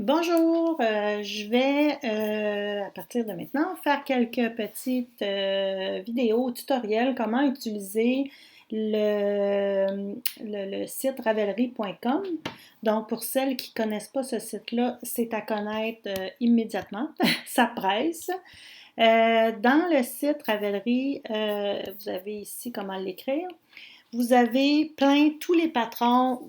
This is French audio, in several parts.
Bonjour, je vais à partir de maintenant faire quelques petites vidéos tutoriels comment utiliser le site ravelry.com. Donc pour celles qui ne connaissent pas ce site-là, c'est à connaître immédiatement, ça presse. Dans le site Ravelry, vous avez ici comment l'écrire. Vous avez tous les patrons,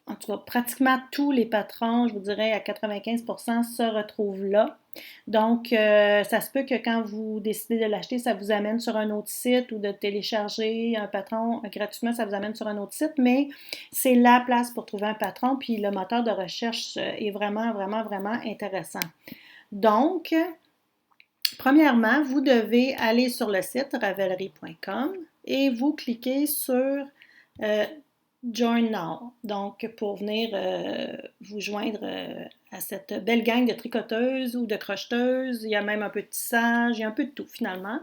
en tout cas pratiquement tous les patrons, je vous dirais à 95% se retrouvent là. Donc, ça se peut que quand vous décidez de l'acheter, ça vous amène sur un autre site ou de télécharger un patron gratuitement, ça vous amène sur un autre site, mais c'est la place pour trouver un patron, puis le moteur de recherche est vraiment, vraiment, vraiment intéressant. Donc, premièrement, vous devez aller sur le site ravelry.com et vous cliquez sur euh, Join Now, donc pour venir vous joindre à cette belle gang de tricoteuses ou de crocheteuses. Il y a même un peu de tissage, il y a un peu de tout finalement,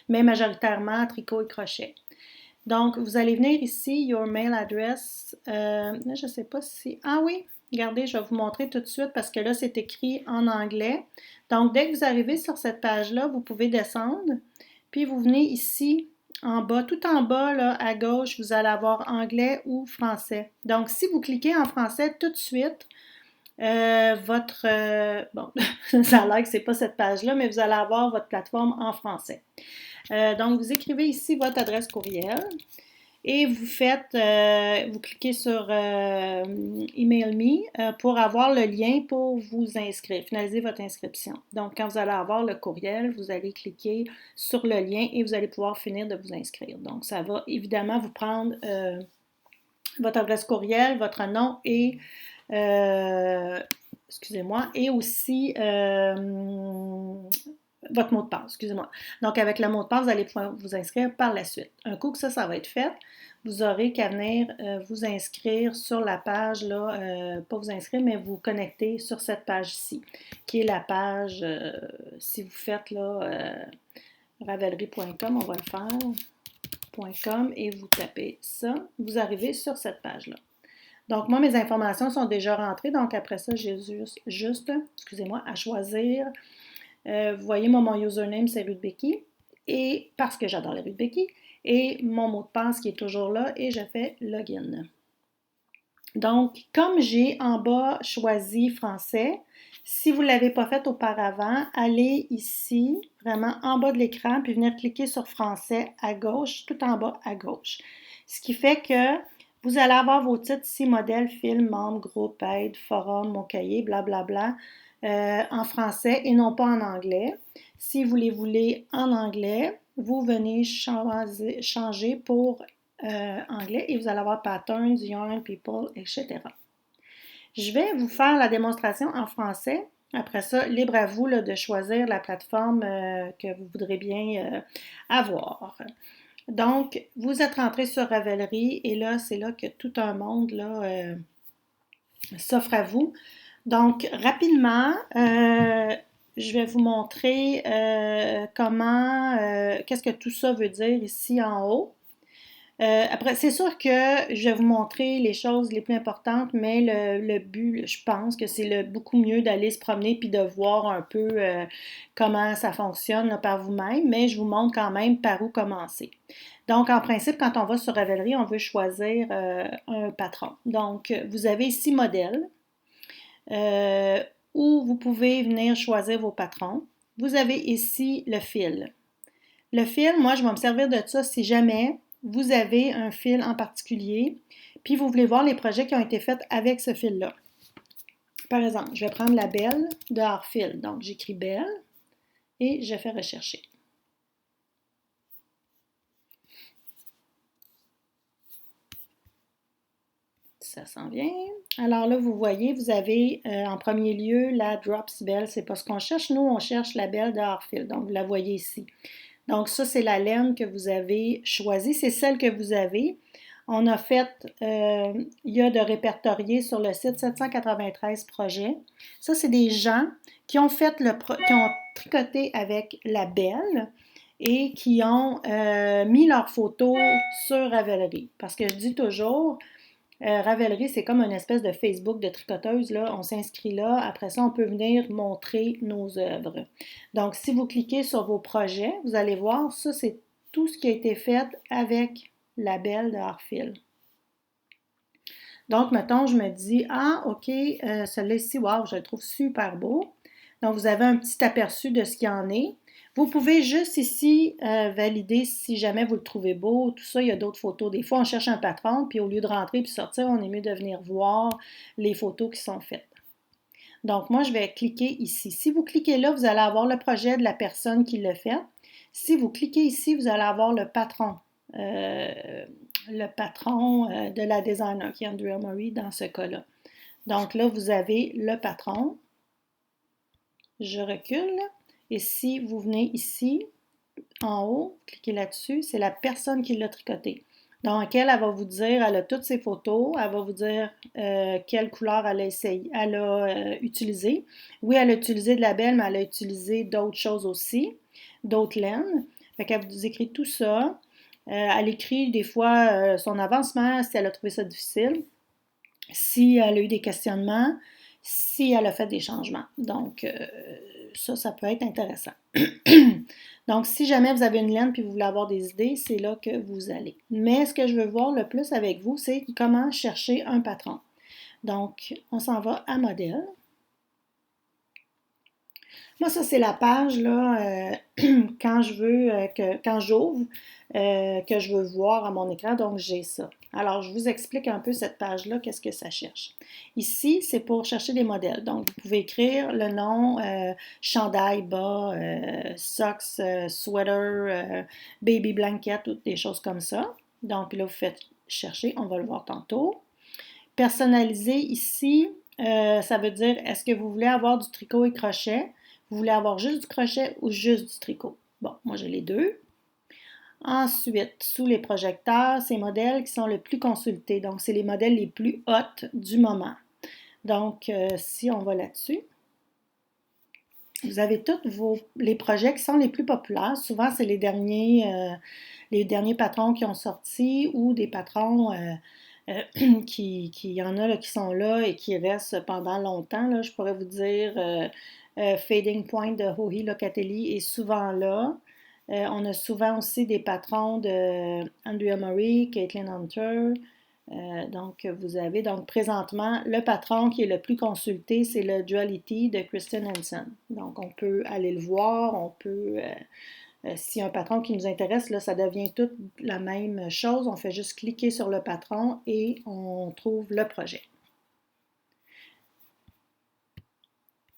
mais majoritairement tricot et crochet. Donc, vous allez venir ici, Your Mail Address. Là, je ne sais pas si... Ah oui, regardez, je vais vous montrer tout de suite parce que là, c'est écrit en anglais. Donc, dès que vous arrivez sur cette page-là, vous pouvez descendre. Puis, vous venez ici, en bas, tout en bas, là, à gauche, vous allez avoir anglais ou français. Donc, si vous cliquez en français tout de suite, bon, ça a l'air que ce n'est pas cette page-là, mais vous allez avoir votre plateforme en français. Donc, vous écrivez ici votre adresse courriel et vous cliquez sur Email Me pour avoir le lien pour vous inscrire, finaliser votre inscription. Donc, quand vous allez avoir le courriel, vous allez cliquer sur le lien et vous allez pouvoir finir de vous inscrire. Donc, ça va évidemment vous prendre votre adresse courriel, votre nom et excusez-moi, et aussi votre mot de passe, excusez-moi. Donc, avec le mot de passe, vous allez pouvoir vous inscrire par la suite. Un coup que ça va être fait, vous aurez qu'à venir vous inscrire sur la page, là, pas vous inscrire, mais vous connecter sur cette page-ci, qui est la page, si vous faites là, ravelry.com, on va le faire, .com, et vous tapez ça, vous arrivez sur cette page-là. Donc, moi, mes informations sont déjà rentrées. Donc, après ça, j'ai juste excusez-moi, à choisir. Vous voyez, moi, mon username, c'est Ruth Becky. Et parce que j'adore la Ruth Becky. Et mon mot de passe qui est toujours là. Et je fais login. Donc, comme j'ai en bas choisi français, si vous ne l'avez pas fait auparavant, allez ici, vraiment en bas de l'écran, puis venir cliquer sur français à gauche, tout en bas à gauche. Ce qui fait que vous allez avoir vos titres ici, modèle, film, membre, groupe, aide, forum, mon cahier, blablabla, en français et non pas en anglais. Si vous les voulez en anglais, vous venez changer pour anglais et vous allez avoir patterns, yarn, people, etc. Je vais vous faire la démonstration en français. Après ça, libre à vous là, de choisir la plateforme que vous voudrez bien avoir. Donc, vous êtes rentré sur Ravelry et là, c'est là que tout un monde là, s'offre à vous. Donc, rapidement, je vais vous montrer qu'est-ce que tout ça veut dire ici en haut. Après, c'est sûr que je vais vous montrer les choses les plus importantes, mais le but, je pense que c'est beaucoup mieux d'aller se promener puis de voir un peu comment ça fonctionne là, par vous-même, mais je vous montre quand même par où commencer. Donc, en principe, quand on va sur Ravelry, on veut choisir un patron. Donc, vous avez ici modèle, euh, où vous pouvez venir choisir vos patrons. Vous avez ici le fil. Le fil, moi, je vais me servir de ça si jamais vous avez un fil en particulier, puis vous voulez voir les projets qui ont été faits avec ce fil-là. Par exemple, je vais prendre la belle de Hartfil. Donc, j'écris belle et je fais rechercher. Ça s'en vient. Alors là, vous voyez, vous avez en premier lieu la Drops Belle. C'est pas ce qu'on cherche. Nous, on cherche la belle de Hartfil. Donc, vous la voyez ici. Donc, ça, c'est la laine que vous avez choisie. C'est celle que vous avez. On a fait, il y a de répertoriés sur le site 793 projets. Ça, c'est des gens qui ont qui ont tricoté avec la belle et qui ont mis leurs photos sur Ravelry. Parce que je dis toujours, Ravelry, c'est comme une espèce de Facebook de tricoteuse, là. On s'inscrit là. Après ça, on peut venir montrer nos œuvres. Donc, si vous cliquez sur vos projets, vous allez voir, ça, c'est tout ce qui a été fait avec la belle de Hartfield. Donc, mettons, je me dis, ah, OK, celui-là ici, wow, je le trouve super beau. Donc, vous avez un petit aperçu de ce qu'il y en est. Vous pouvez juste ici valider si jamais vous le trouvez beau, tout ça, il y a d'autres photos. Des fois, on cherche un patron, puis au lieu de rentrer puis sortir, on est mieux de venir voir les photos qui sont faites. Donc, moi, je vais cliquer ici. Si vous cliquez là, vous allez avoir le projet de la personne qui l'a fait. Si vous cliquez ici, vous allez avoir le patron. De la designer, qui est Andrea Murray dans ce cas-là. Donc là, vous avez le patron. Je recule. Et si vous venez ici, en haut, cliquez là-dessus, c'est la personne qui l'a tricoté. Donc, elle va vous dire, elle a toutes ses photos, elle va vous dire quelle couleur elle a utilisé. Oui, elle a utilisé de la belle, mais elle a utilisé d'autres choses aussi, d'autres laines. Fait qu'elle vous écrit tout ça. Elle écrit des fois son avancement, si elle a trouvé ça difficile, si elle a eu des questionnements, si elle a fait des changements. Donc, ça peut être intéressant. Donc, si jamais vous avez une laine et vous voulez avoir des idées, c'est là que vous allez. Mais ce que je veux voir le plus avec vous, c'est comment chercher un patron. Donc, on s'en va à modèle. Moi, ça, c'est la page, là, quand je veux, quand j'ouvre, que je veux voir à mon écran, donc j'ai ça. Alors, je vous explique un peu cette page-là, qu'est-ce que ça cherche. Ici, c'est pour chercher des modèles. Donc, vous pouvez écrire le nom, chandail, bas, socks, sweater, baby blanket, toutes des choses comme ça. Donc, là, vous faites chercher, on va le voir tantôt. Personnaliser ici, ça veut dire, est-ce que vous voulez avoir du tricot et crochet? Vous voulez avoir juste du crochet ou juste du tricot? Bon, moi j'ai les deux. Ensuite, sous les projecteurs, ces modèles qui sont les plus consultés. Donc, c'est les modèles les plus hot du moment. Donc, si on va là-dessus, vous avez tous les projets qui sont les plus populaires. Souvent, c'est les derniers patrons qui ont sorti ou des patrons qui y en a là, qui sont là et qui restent pendant longtemps. Là. Je pourrais vous dire Fading Point de Joji Locatelli est souvent là. On a souvent aussi des patrons de Andrea Murray, Caitlin Hunter. Donc, vous avez donc présentement le patron qui est le plus consulté, c'est le Duality de Kristen Hansen. Donc, on peut aller le voir, on peut si un patron qui nous intéresse, là, ça devient toute la même chose. On fait juste cliquer sur le patron et on trouve le projet.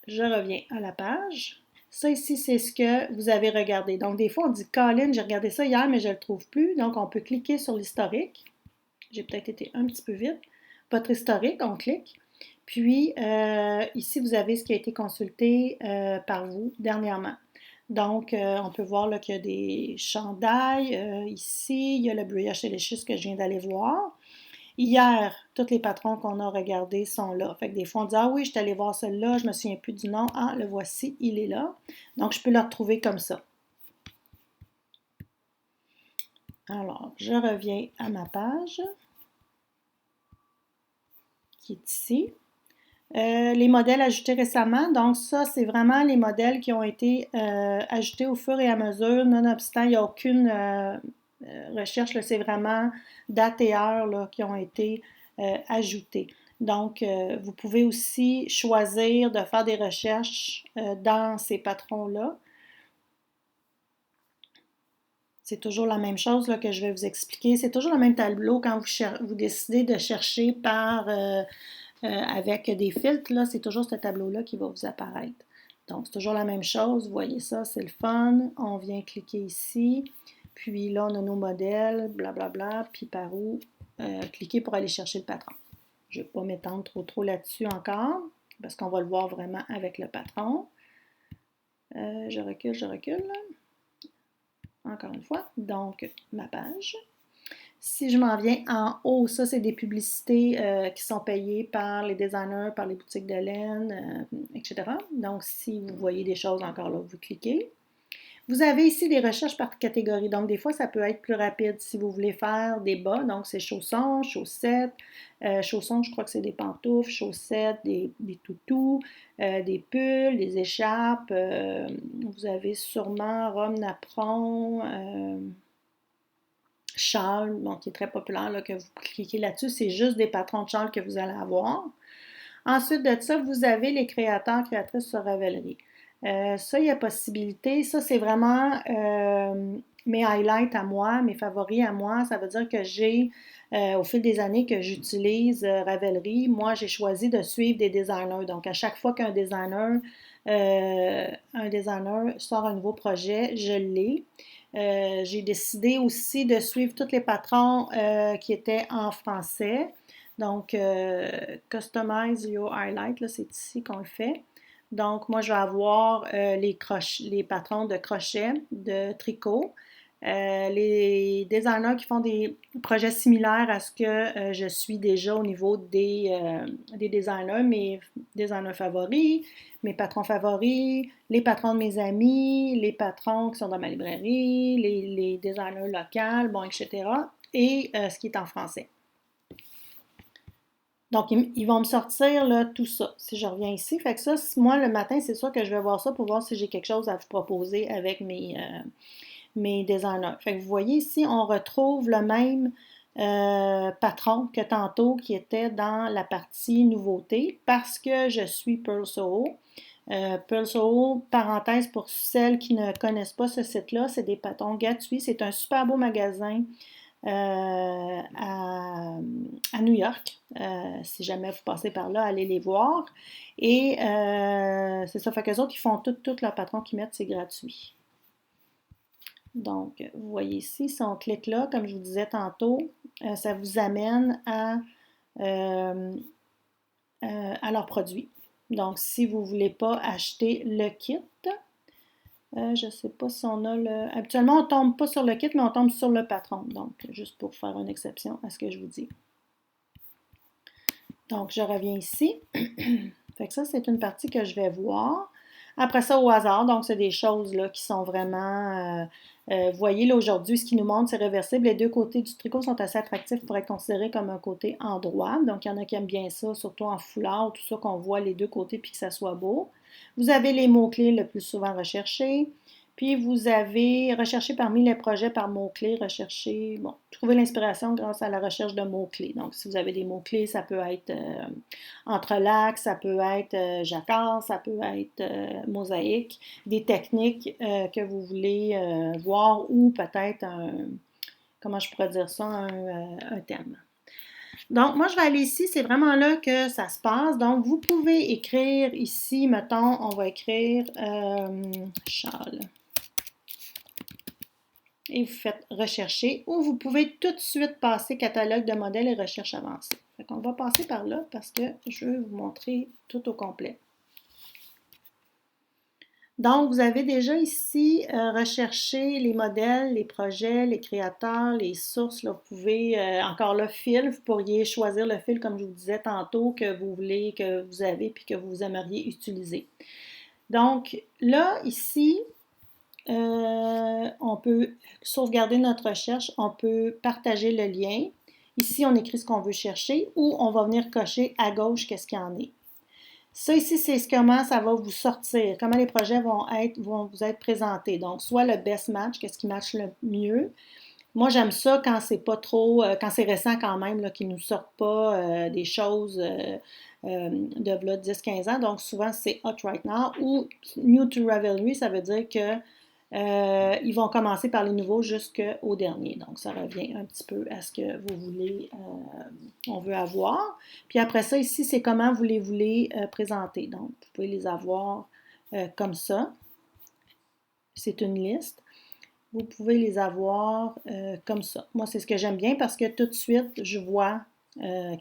Je reviens à la page. Ça ici, c'est ce que vous avez regardé. Donc, des fois, on dit Colin, j'ai regardé ça hier, mais je ne le trouve plus. Donc, on peut cliquer sur l'historique. J'ai peut-être été un petit peu vite. Votre historique, on clique. Puis, ici, vous avez ce qui a été consulté par vous dernièrement. Donc, on peut voir qu'il y a des chandails. Ici, il y a le brioche delicious que je viens d'aller voir. Hier, tous les patrons qu'on a regardés sont là. Fait que des fois, on dit ah oui, je suis allée voir celui-là, je ne me souviens plus du nom. Ah, le voici, il est là. Donc, je peux le retrouver comme ça. Alors, je reviens à ma page qui est ici. Les modèles ajoutés récemment, donc ça, c'est vraiment les modèles qui ont été ajoutés au fur et à mesure, nonobstant, il n'y a aucune recherche, c'est vraiment date et heure là, qui ont été ajoutés. Donc, vous pouvez aussi choisir de faire des recherches dans ces patrons-là. C'est toujours la même chose là, que je vais vous expliquer. C'est toujours le même tableau quand vous décidez de chercher avec des filtres, là, c'est toujours ce tableau-là qui va vous apparaître. Donc, c'est toujours la même chose. Vous voyez ça, c'est le fun. On vient cliquer ici. Puis là, on a nos modèles, blablabla. Puis par où cliquer pour aller chercher le patron. Je ne vais pas m'étendre trop là-dessus encore, parce qu'on va le voir vraiment avec le patron. Je recule. Encore une fois. Donc, ma page. Si je m'en viens en haut, ça, c'est des publicités qui sont payées par les designers, par les boutiques de laine, etc. Donc, si vous voyez des choses encore là, vous cliquez. Vous avez ici des recherches par catégorie. Donc, des fois, ça peut être plus rapide si vous voulez faire des bas. Donc, c'est chaussons, chaussettes. Chaussons, je crois que c'est des pantoufles. Chaussettes, des toutous, des pulls, des écharpes. Vous avez sûrement robe napperon, châle, donc qui est très populaire, là, que vous cliquez là-dessus. C'est juste des patrons de châle que vous allez avoir. Ensuite de ça, vous avez les créateurs, créatrices sur Ravelry. Ça, il y a possibilité. Ça, c'est vraiment mes highlights à moi, mes favoris à moi. Ça veut dire que j'ai, au fil des années que j'utilise Ravelry, moi, j'ai choisi de suivre des designers. Donc, à chaque fois qu'un designer sort un nouveau projet, je l'ai. J'ai décidé aussi de suivre tous les patrons qui étaient en français. Donc, Customize Your Highlight, là, c'est ici qu'on le fait. Donc, moi, je vais avoir les patrons de crochet, de tricot, les designers qui font des projets similaires à ce que je suis déjà au niveau des designers, mes designers favoris, mes patrons favoris, les patrons de mes amis, les patrons qui sont dans ma librairie, les designers locaux, bon, etc. Et ce qui est en français. Donc, ils vont me sortir là, tout ça, si je reviens ici. Fait que ça, moi, le matin, c'est sûr que je vais voir ça pour voir si j'ai quelque chose à vous proposer avec mes designers. Fait que vous voyez ici, on retrouve le même patron que tantôt qui était dans la partie nouveauté parce que je suis Pearl Soho. Pearl Soho, parenthèse pour celles qui ne connaissent pas ce site-là, c'est des patrons gratuits. C'est un super beau magasin à New York. Si jamais vous passez par là, allez les voir. Et c'est ça, fait qu'eux autres, ils font tout leur patron qu'ils mettent, c'est gratuit. Donc, vous voyez ici, si on clique là, comme je vous disais tantôt, ça vous amène à leurs produits. Donc, si vous ne voulez pas acheter le kit, je ne sais pas si on a le... Habituellement, on ne tombe pas sur le kit, mais on tombe sur le patron. Donc, juste pour faire une exception à ce que je vous dis. Donc, je reviens ici. Fait que ça, c'est une partie que je vais voir. Après ça, au hasard, donc c'est des choses là, qui sont vraiment... vous voyez, là, aujourd'hui, ce qui nous montre, c'est réversible. Les deux côtés du tricot sont assez attractifs pour être considérés comme un côté endroit. Donc, il y en a qui aiment bien ça, surtout en foulard, tout ça, qu'on voit les deux côtés puis que ça soit beau. Vous avez les mots-clés le plus souvent recherchés. Puis, vous avez recherché parmi les projets par mots-clés, recherché, bon, trouver l'inspiration grâce à la recherche de mots-clés. Donc, si vous avez des mots-clés, ça peut être entrelac, ça peut être jacquard, ça peut être mosaïque, des techniques que vous voulez voir ou peut-être comment je pourrais dire ça, un thème. Donc, moi, je vais aller ici, c'est vraiment là que ça se passe. Donc, vous pouvez écrire ici, mettons, on va écrire Charles. Et vous faites rechercher ou vous pouvez tout de suite passer catalogue de modèles et recherche avancée. Fait qu'on va passer par là parce que je vais vous montrer tout au complet. Donc, vous avez déjà ici recherché les modèles, les projets, les créateurs, les sources. Là, vous pouvez, encore le fil, vous pourriez choisir le fil, comme je vous disais tantôt, que vous voulez, que vous avez, puis que vous aimeriez utiliser. Donc, là, ici, on peut sauvegarder notre recherche, on peut partager le lien. Ici, on écrit ce qu'on veut chercher ou on va venir cocher à gauche qu'est-ce qu'il y en est. Ça ici, c'est comment ça va vous sortir, comment les projets vont vous être présentés. Donc, soit le best match, qu'est-ce qui match le mieux. Moi, j'aime ça quand c'est pas trop, quand c'est récent quand même, là, qu'ils ne nous sortent pas des choses de là, 10-15 ans. Donc, souvent, c'est Hot Right Now ou New to Ravelry, ça veut dire que ils vont commencer par les nouveaux jusqu'au dernier. Donc, ça revient un petit peu à ce que vous voulez, on veut avoir. Puis après ça, ici, c'est comment vous les voulez présenter. Donc, vous pouvez les avoir comme ça. C'est une liste. Vous pouvez les avoir comme ça. Moi, c'est ce que j'aime bien parce que tout de suite, je vois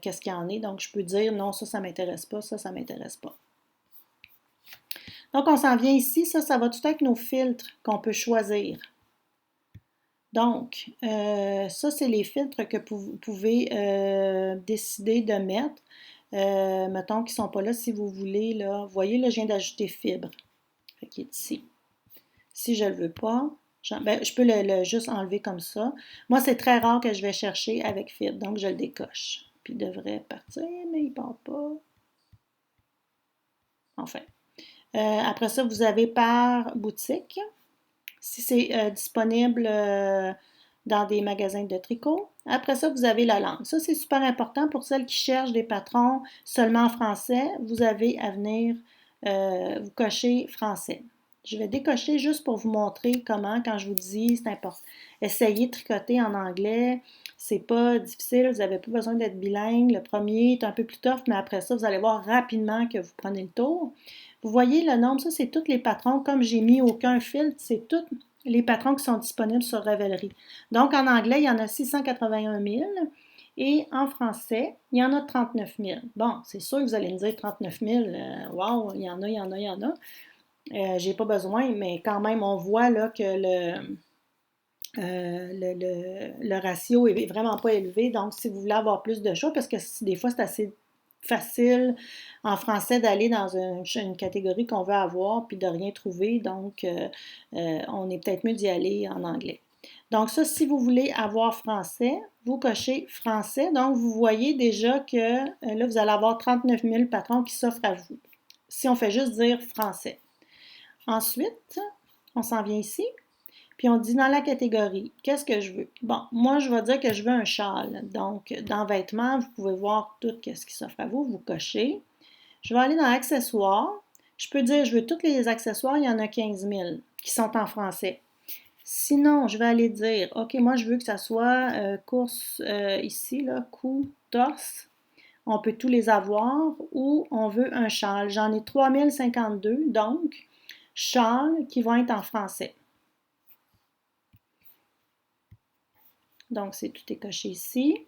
qu'est-ce qu'il y en est. Donc, je peux dire non, ça ne m'intéresse pas, ça ne m'intéresse pas. Donc, on s'en vient ici. Ça va tout être nos filtres qu'on peut choisir. Donc, ça, c'est les filtres que vous pouvez décider de mettre. Mettons qu'ils ne sont pas là si vous voulez. Là. Vous voyez, là, je viens d'ajouter fibre. Fait qu'il est ici. Si je ne le veux pas, ben, je peux juste enlever comme ça. Moi, c'est très rare que je vais chercher avec Fit, donc je le décoche. Puis il devrait partir, mais il ne part pas. Enfin. Après ça, vous avez par boutique, si c'est disponible dans des magasins de tricot. Après ça, vous avez la langue. Ça, c'est super important pour celles qui cherchent des patrons seulement en français. Vous avez à venir vous cocher français. Je vais décocher juste pour vous montrer comment, quand je vous dis, c'est important. Essayez de tricoter en anglais. C'est pas difficile, vous n'avez pas besoin d'être bilingue. Le premier est un peu plus tough, mais après ça, vous allez voir rapidement que vous prenez le tour. Vous voyez le nombre, ça c'est tous les patrons. Comme j'ai mis aucun filtre, c'est tous les patrons qui sont disponibles sur Ravelry. Donc en anglais, il y en a 681 000 et en français, il y en a 39 000. Bon, c'est sûr que vous allez me dire 39 000, wow, il y en a, il y en a, il y en a. J'ai pas besoin, mais quand même, on voit là que le ratio est vraiment pas élevé. Donc, si vous voulez avoir plus de choix, parce que des fois, c'est assez facile en français d'aller dans une catégorie qu'on veut avoir puis de rien trouver. Donc, on est peut-être mieux d'y aller en anglais. Donc, ça, si vous voulez avoir français, vous cochez français. Donc, vous voyez déjà que là, vous allez avoir 39 000 patrons qui s'offrent à vous. Si on fait juste dire français. Ensuite, on s'en vient ici. Puis on dit dans la catégorie, qu'est-ce que je veux? Bon, moi, je vais dire que je veux un châle. Donc, dans vêtements, vous pouvez voir tout ce qui s'offre à vous. Vous cochez. Je vais aller dans accessoires. Je peux dire, je veux tous les accessoires. Il y en a 15 000 qui sont en français. Sinon, je vais aller dire, OK, moi, je veux que ça soit course ici, là, cou, torse. On peut tous les avoir. Ou on veut un châle. J'en ai 3052, donc, châles qui vont être en français. Donc, tout est coché ici.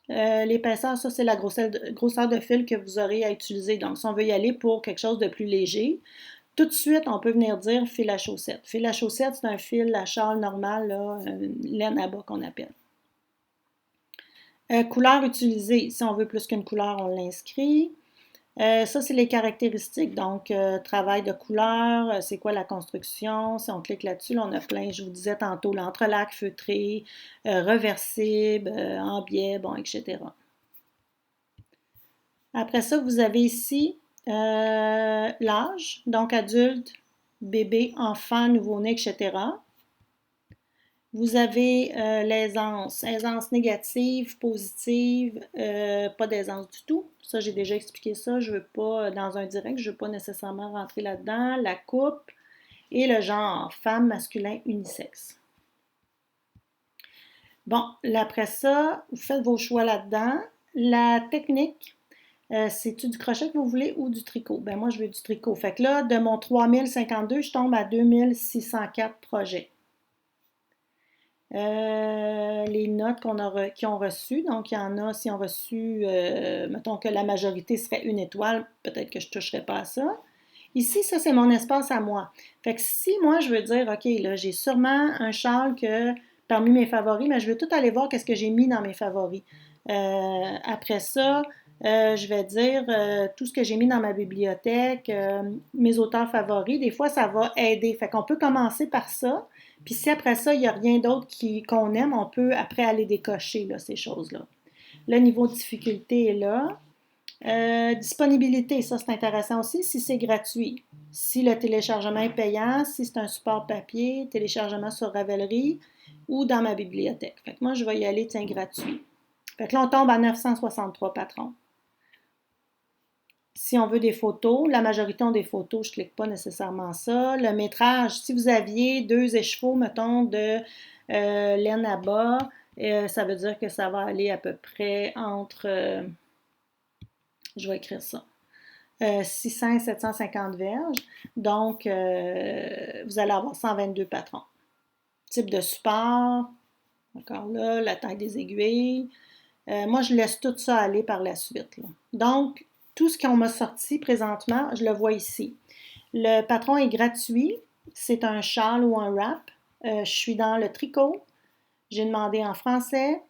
L'épaisseur, ça, c'est la grosseur de fil que vous aurez à utiliser. Donc, si on veut y aller pour quelque chose de plus léger, tout de suite, on peut venir dire fil à chaussette. Fil à chaussette, c'est un fil à châle normal, là, laine à bas qu'on appelle. Couleur utilisée. Si on veut plus qu'une couleur, on l'inscrit. Ça, c'est les caractéristiques. Donc, travail de couleur, c'est quoi la construction? Si on clique là-dessus, là, on a plein, je vous disais tantôt, l'entrelac feutré, reversible, en biais, bon, etc. Après ça, vous avez ici l'âge, donc adulte, bébé, enfant, nouveau-né, etc. Vous avez l'aisance, aisance négative, positive, pas d'aisance du tout. Ça, j'ai déjà expliqué ça. Je ne veux pas, dans un direct, je ne veux pas nécessairement rentrer là-dedans. La coupe et le genre, femme, masculin, unisexe. Bon, après ça, vous faites vos choix là-dedans. La technique, c'est-tu du crochet que vous voulez ou du tricot? Ben moi, je veux du tricot. Fait que là, de mon 3052, je tombe à 2604 projets. Les notes qui ont reçues. Donc, il y en a, si on reçu, mettons que la majorité serait une étoile, peut-être que je ne toucherai pas à ça. Ici, ça, c'est mon espace à moi. Fait que si moi, je veux dire, OK, là, j'ai sûrement un châle que parmi mes favoris, mais je veux tout aller voir qu'est-ce que j'ai mis dans mes favoris. Après ça, je vais dire tout ce que j'ai mis dans ma bibliothèque, mes auteurs favoris. Des fois, ça va aider. Fait qu'on peut commencer par ça. Puis si après ça, il n'y a rien d'autre qu'on aime, on peut après aller décocher là, ces choses-là. Le niveau de difficulté est là. Disponibilité, ça c'est intéressant aussi, si c'est gratuit. Si le téléchargement est payant, si c'est un support papier, téléchargement sur Ravelry ou dans ma bibliothèque. Fait que moi, je vais y aller, tiens, gratuit. Fait que là, on tombe à 963 patrons. Si on veut des photos, la majorité ont des photos, je ne clique pas nécessairement ça. Le métrage, si vous aviez 2 écheveaux, mettons, de laine à bas, ça veut dire que ça va aller à peu près entre, je vais écrire ça, 600 et 750 verges. Donc, vous allez avoir 122 patrons. Type de support, encore là, la taille des aiguilles. Moi, je laisse tout ça aller par la suite, là. Donc, tout ce qu'on m'a sorti présentement, je le vois ici. Le patron est gratuit. C'est un châle ou un wrap. Je suis dans le tricot. J'ai demandé en français.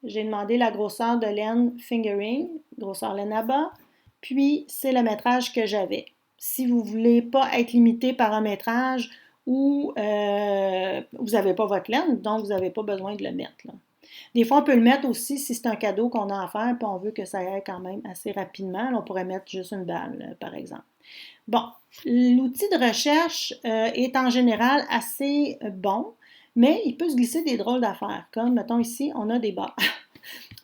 J'ai demandé la grosseur de laine fingering, grosseur laine à bas. Puis, c'est le métrage que j'avais. Si vous ne voulez pas être limité par un métrage ou vous n'avez pas votre laine, donc vous n'avez pas besoin de le mettre, là. Des fois, on peut le mettre aussi si c'est un cadeau qu'on a à faire puis on veut que ça aille quand même assez rapidement. Là, on pourrait mettre juste une balle, par exemple. Bon, l'outil de recherche est en général assez bon, mais il peut se glisser des drôles d'affaires. Comme, mettons ici, on a des bas.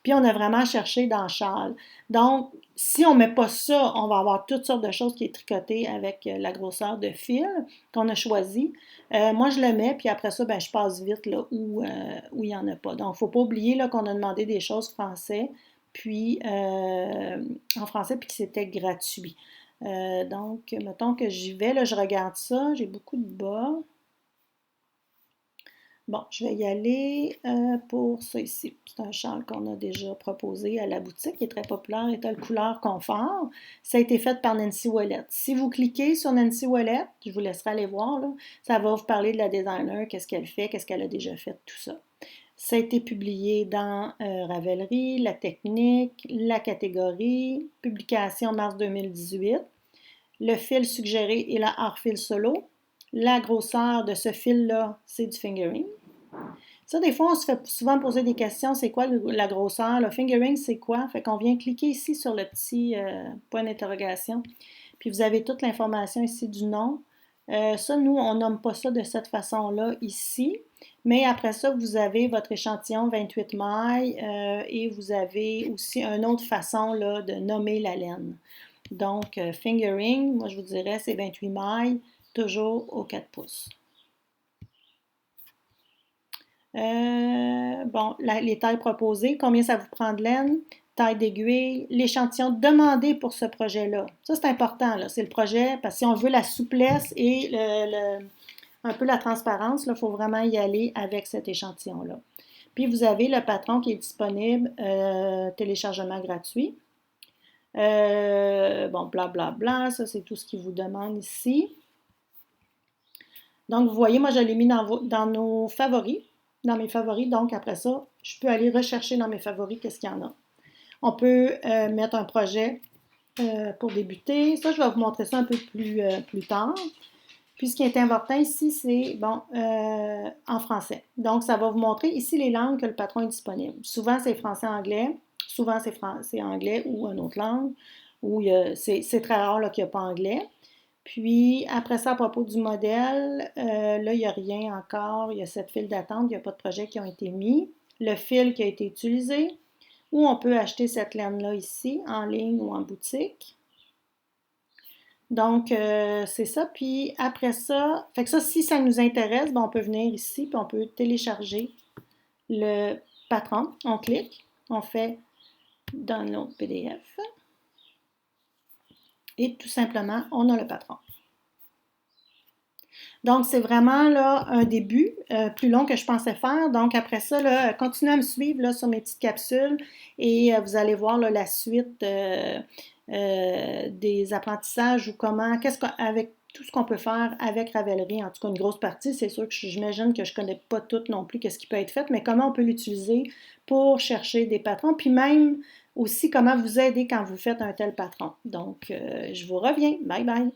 Puis on a vraiment cherché dans le châle. Donc, si on ne met pas ça, on va avoir toutes sortes de choses qui est tricotées avec la grosseur de fil qu'on a choisi. Moi, je le mets, puis après ça, ben, je passe vite là, où il n'y en a pas. Donc, il ne faut pas oublier là, qu'on a demandé des choses français, puis en français, puis que c'était gratuit. Donc, mettons que j'y vais, là, je regarde ça, j'ai beaucoup de bas. Bon, je vais y aller pour ça ici. C'est un châle qu'on a déjà proposé à la boutique, qui est très populaire, est le couleur confort. Ça a été fait par Nancy Ouellette. Si vous cliquez sur Nancy Ouellette, je vous laisserai aller voir, là, ça va vous parler de la designer, qu'est-ce qu'elle fait, qu'est-ce qu'elle a déjà fait, tout ça. Ça a été publié dans Ravelry, La Technique, La Catégorie, publication mars 2018. Le fil suggéré est la hors-fil solo. La grosseur de ce fil-là, c'est du fingering. Ça, des fois, on se fait souvent poser des questions. C'est quoi la grosseur? Le fingering, c'est quoi? Fait qu'on vient cliquer ici sur le petit point d'interrogation. Puis vous avez toute l'information ici du nom. Ça, nous, on nomme pas ça de cette façon-là ici. Mais après ça, vous avez votre échantillon 28 mailles et vous avez aussi une autre façon là, de nommer la laine. Donc, fingering, moi, je vous dirais, c'est 28 mailles, toujours au 4 pouces. Bon, les tailles proposées, combien ça vous prend de laine, taille d'aiguille, l'échantillon demandé pour ce projet-là. Ça, c'est important, là. C'est le projet, parce que si on veut la souplesse et un peu la transparence, il faut vraiment y aller avec cet échantillon-là. Puis, vous avez le patron qui est disponible, téléchargement gratuit. Bon, blablabla, bla, ça, c'est tout ce qu'il vous demande ici. Donc, vous voyez, moi, je l'ai mis dans nos favoris, dans mes favoris. Donc, après ça, je peux aller rechercher dans mes favoris qu'est-ce qu'il y en a. On peut mettre un projet pour débuter. Ça, je vais vous montrer ça un peu plus tard. Puis, ce qui est important ici, c'est, bon, en français. Donc, ça va vous montrer ici les langues que le patron est disponible. Souvent, c'est français-anglais. Souvent, c'est anglais ou une autre langue. Ou c'est très rare qu'il n'y a pas anglais. Puis, après ça, à propos du modèle, là, il n'y a rien encore. Il y a cette file d'attente. Il n'y a pas de projets qui ont été mis. Le fil qui a été utilisé. Ou on peut acheter cette laine-là ici, en ligne ou en boutique. Donc, c'est ça. Puis, après ça, fait que ça, si ça nous intéresse, ben, on peut venir ici, puis on peut télécharger le patron. On clique, on fait Download PDF. Et tout simplement, on a le patron. Donc, c'est vraiment là un début plus long que je pensais faire. Donc, après ça, là, continuez à me suivre là, sur mes petites capsules et vous allez voir là, la suite des apprentissages ou comment, avec tout ce qu'on peut faire avec Ravelry, en tout cas une grosse partie, c'est sûr que j'imagine que je ne connais pas tout non plus, qu'est-ce qui peut être fait, mais comment on peut l'utiliser pour chercher des patrons, puis même aussi comment vous aider quand vous faites un tel patron. Donc, je vous reviens. Bye bye!